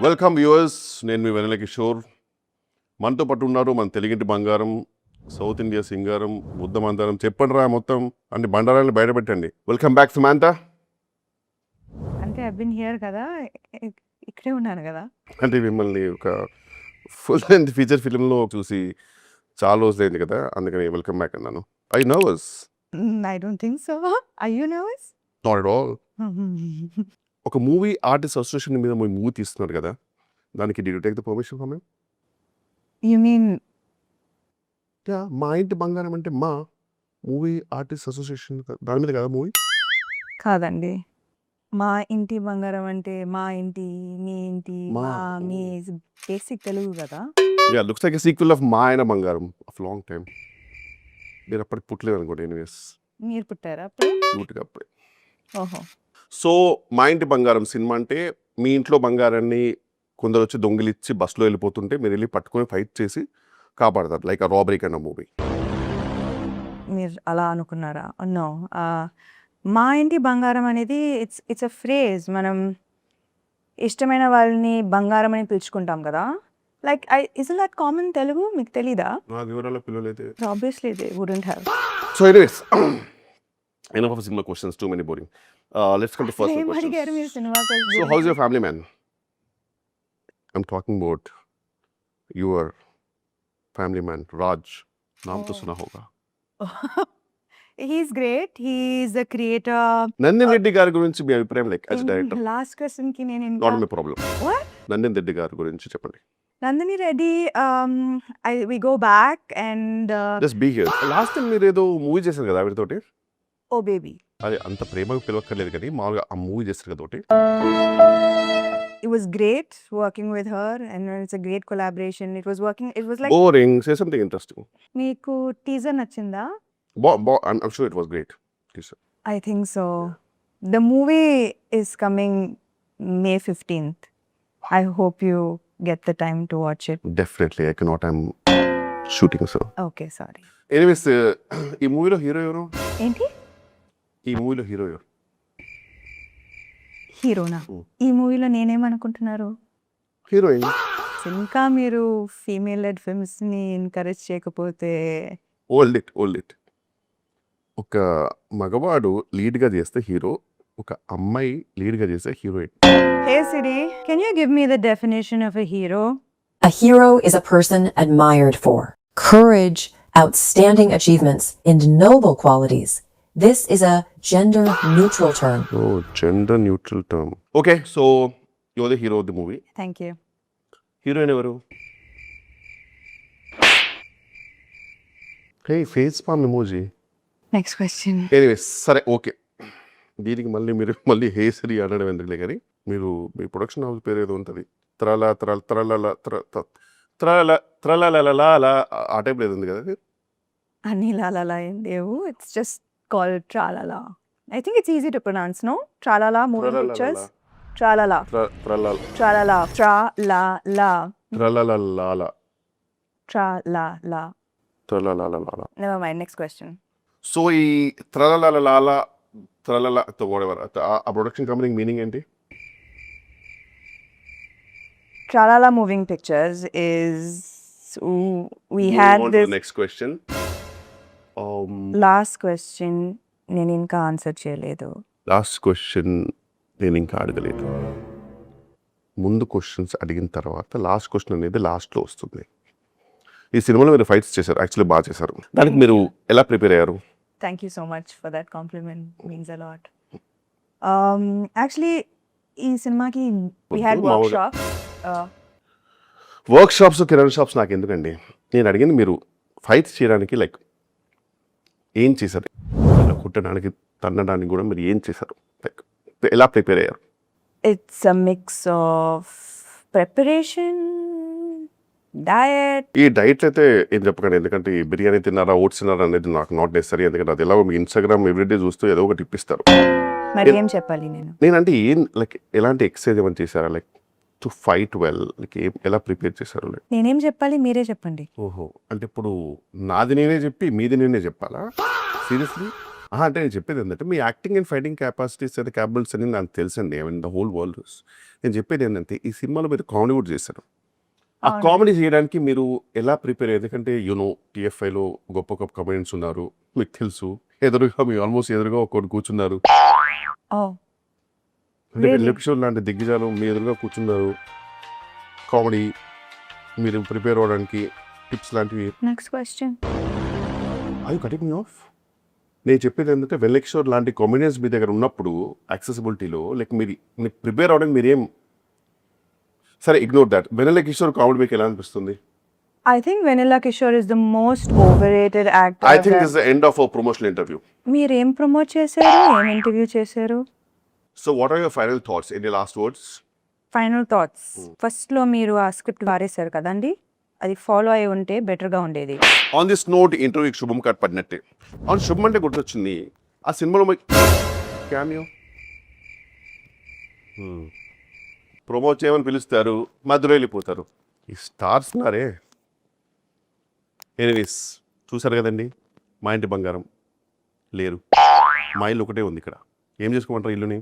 Welcome viewers, నేను మీ వెన్నెల కిషోర్. మనతో పాటు ఉన్నారు మన తెలుగింటి బంగారం, సౌత్ ఇండియా సింగారం, బుద్ధ మందారం. చెప్పండి రా మొత్తం అన్ని బండారాలను బయట పెట్టండి. Welcome back Samantha. అంటే ఐ బీన్ హియర్ కదా, ఇక్కడే ఉన్నాను కదా. అంటే మిమ్మల్ని ఒక ఫుల్ లెంత్ ఫీచర్ ఫిల్మ్లో చూసి చాలా రోజులైంది కదా, అందుకని వెల్కమ్ బ్యాక్ అన్నాను. I nervous? I don't think so. Are you nervous? Not at all. ఒక మూవీ ఆర్టిస్ట్ అసోసియేషన్ మీద మూవీ తీస్తున్నారు కదా, దానికి did you take the permission from him? You mean మా ఇంటి బంగారం అంటే మా మూవీ ఆర్టిస్ట్ అసోసియేషన్ దాని మీద కదా మూవీ? కాదండి, మా ఇంటి బంగారం అంటే మా ఇంటి, మీ ఇంటి, మా. మా మీ బేసిక్ తెలుగు కదా. Yeah, looks like a sequel of మా ఆయన బంగారం ఆఫ్ లాంగ్ టైమ్. మీరు అప్పటికి పుట్టలేదు అనుకోండి. ఎనీవేస్, మీరు పుట్టారా అప్పుడు? క్యూట్గా అప్పుడే. ఓహో. సో మా ఇంటి బంగారం సినిమా అంటే మీ ఇంట్లో బంగారాన్ని కొందరు వచ్చి దొంగిలిచ్చి బస్సులో వెళ్ళిపోతుంటే మీరు వెళ్ళి పట్టుకొని ఫైట్ చేసి కాపాడతారు, like a robbery kind of movie. మీరు అలా అనుకున్నారా? నో. మా ఇంటి బంగారం అనేది ఇట్స్ అ ఫ్రేజ్. మనం ఇష్టమైన వాళ్ళని బంగారం అని పిలుచుకుంటాం కదా. Like is that common Telugu? మీకు తెలీదా? నా వివరాల పిల్లలైతే obviously they wouldn't have. So anyways, enough of cinema questions, too many boring. Let's come to first ఏం questions. అడిగారు మీరు cinema So how's your family, man? I'm talking about your family man, Raj. नाम तो सुना होगा. He's great. He's the creator. Nandini Reddy గారి గురించి మీ అభిప్రాయం, like as director? Last question కి నేను not my problem. What? Nandini Reddy గారి గురించి చెప్పండి. Nandini Reddy, we go back and just be here. Last time మీరు ఏదో మూవీ చేశారు కదా ఆవిడతోటి, ఓ బేబీ. అది అంత ప్రేమగా పిలవక్కర్లేదు కానీ మామూలుగా ఆ మూవీ చేస్తారు కదా ఒకటి. It was great working with her and it's a great collaboration. It was like boring. Say something interesting. మీకు టీజర్ నచ్చిందా? I'm sure it was great. I think so. The movie is coming May 15th. I hope you get the time to watch it. Definitely I cannot. I'm shooting, so. Okay, sorry. Anyways, ఈ మూవీలో hero ఎవరు? ఏంటి? ఈ మూవీలో hero ఎవరు? హీరోనా? ఈ మూవీలో నేనేమనుకుంటున్నారు? హీరోయిన్. ఇంకా మీరు ఫీమేల్ లెడ్ ఫిల్మ్స్ ని ఎంకరేజ్ చేయకపోతే ఓల్డ్ ఇట్. ఒక మగవాడు లీడ్ గా చేస్తే హీరో, ఒక అమ్మాయి లీడ్ గా చేస్తే heroine. Hey Siri, can you give me the definition of a hero? A hero is a person admired for courage, outstanding achievements, and noble qualities. This is a gender-neutral term. Oh, gender-neutral term. Okay, so you're the hero of the movie. Thank you. Heroine ఎవరు? Hey, face palm emoji. Next question. Anyways, సరే okay. దీనికి మళ్ళీ హేసరి అనడం ఎందుకులే కానీ, మీరు మీ production house పేరు ఏదో ఉంటుంది, త్రలలా ఆ టైప్ లేదు ఉంది కదా. అన్ని లాలలా ఏం లేవు. It's just called Tralala. I think it's easy to pronounce, no? Tralala moving pictures. Tralala. Tralala. Tralala. Never mind. Next question. So ఈ త్రలల whatever, ఆ ప్రొడక్షన్ కంపెనీ మీనింగ్ ఏంటి? Tralala moving pictures is we had this. Next question. Last question నేను ఇంకా answer చేయలేదు. Last question నేను ఇంకా అడగలేదు. ముందు క్వశ్చన్స్ అడిగిన తర్వాత లాస్ట్ క్వశ్చన్ అనేది లాస్ట్లో వస్తుంది. ఈ సినిమాలో మీరు ఫైట్స్ చేశారు, యాక్చువల్లీ బాగా చేశారు. దానికి మీరు ఎలా ప్రిపేర్ అయ్యారు? Thank you so much for that compliment. Means a lot. Actually, ఈ సినిమాకి we had workshops. Workshops, kirana shops నాకు ఎందుకండి. నేను అడిగింది మీరు ఫైట్స్ చేయడానికి లైక్ ఏం చేశారు, కుట్టడానికి తన్నడానికి కూడా మీరు ఏం చేశారు, లైక్ ఎలా ప్రిపేర్ అయ్యారు? It's a mix of preparation, diet. ఈ డైట్ అయితే ఏం చెప్పకండి, ఎందుకంటే ఈ బిర్యానీ తిన్నారా, ఓట్స్ తిన్నారా అనేది నాకు నాట్ నెసరీ. ఎందుకంటే అది ఎలా మీ ఇన్స్టాగ్రామ్ ఎవ్రీడే చూస్తూ ఏదో ఒకటి ఇప్పిస్తారు. మరి ఏం చెప్పాలి నేను? నేనంటే ఏం లైక్ ఎలాంటి ఎక్సర్సైజ్ ఏమైనా చేశారా, like to fight well, like ఎలా ప్రిపేర్ చేశారు? లైక్ నేనేం చెప్పాలి, మీరే చెప్పండి. ఓహో, అంటే ఇప్పుడు నాది నేనే చెప్పి మీది నేనే చెప్పాలా? సీరియస్లీ? అంటే నేను చెప్పేది ఏంటంటే మీ acting and fighting capacities and capabilities అని నాకు తెలుసండి. I mean the whole world. నేను చెప్పేది ఏంటంటే ఈ సినిమాలో మీరు కామెడీ కూడా చేశారు. ఆ అవును. కామెడీ చేయడానికి మీరు ఎలా ప్రిపేర్ అయ్యారు? ఎందుకంటే టీఎఫ్ఐలో గొప్ప గొప్ప కమెడియన్స్ ఉన్నారు, మీకు తెలుసు. ఎదురుగా మీ ఆల్మోస్ట్ ఎదురుగా ఒకటి కూర్చున్నారు. ఓ అంటే Really? వెల్లెప్ షో లాంటి దిగ్గజాలు మీ ఎదురుగా కూర్చున్నారు. కామెడీ మీరు ప్రిపేర్ అవ్వడానికి టిప్స్ లాంటివి. Next question. I cutting me of. నేను చెప్పేది ఏంటంటే వెల్లెక్షోర్ లాంటి కామెడియన్స్ మీ దగ్గర ఉన్నప్పుడు యాక్సెసిబిలిటీలో లైక్ మీరు ప్రిపేర్ అవ్వడానికి మీరేం సరే ignore that. Vennela Kishore comedy మీకు ఎలా అనిపిస్తుంది? I think Vanilla Kishore is the most overrated actor. I think this the end of our promotional interview. మీరు ఏం ప్రమోట్ చేశారు, ఏం ఇంటర్వ్యూ చేశారు? So what are your final thoughts? Any last words? Final thoughts. ఫస్ట్లో మీరు ఆ script వారేశారు కదండి, అది ఫాలో అయి ఉంటే బెటర్గా ఉండేది. ఆన్ దిస్ నోట్ ఇంటర్వ్యూకి శుభం కార్డ్ పడినట్టే. అవును, శుభం అంటే గుర్తొచ్చింది. ఆ సినిమాలో క్యామియో ప్రమోట్ చేయమని పిలుస్తారు, మధ్యలో వెళ్ళిపోతారు. ఈ స్టార్స్ ఉన్నారే. ఎనీవేస్ చూసారు కదండి, మా ఇంటి బంగారం లేరు. మా ఇల్లు ఒకటే ఉంది ఇక్కడ. ఏం చేసుకోమంటారు ఇల్లుని?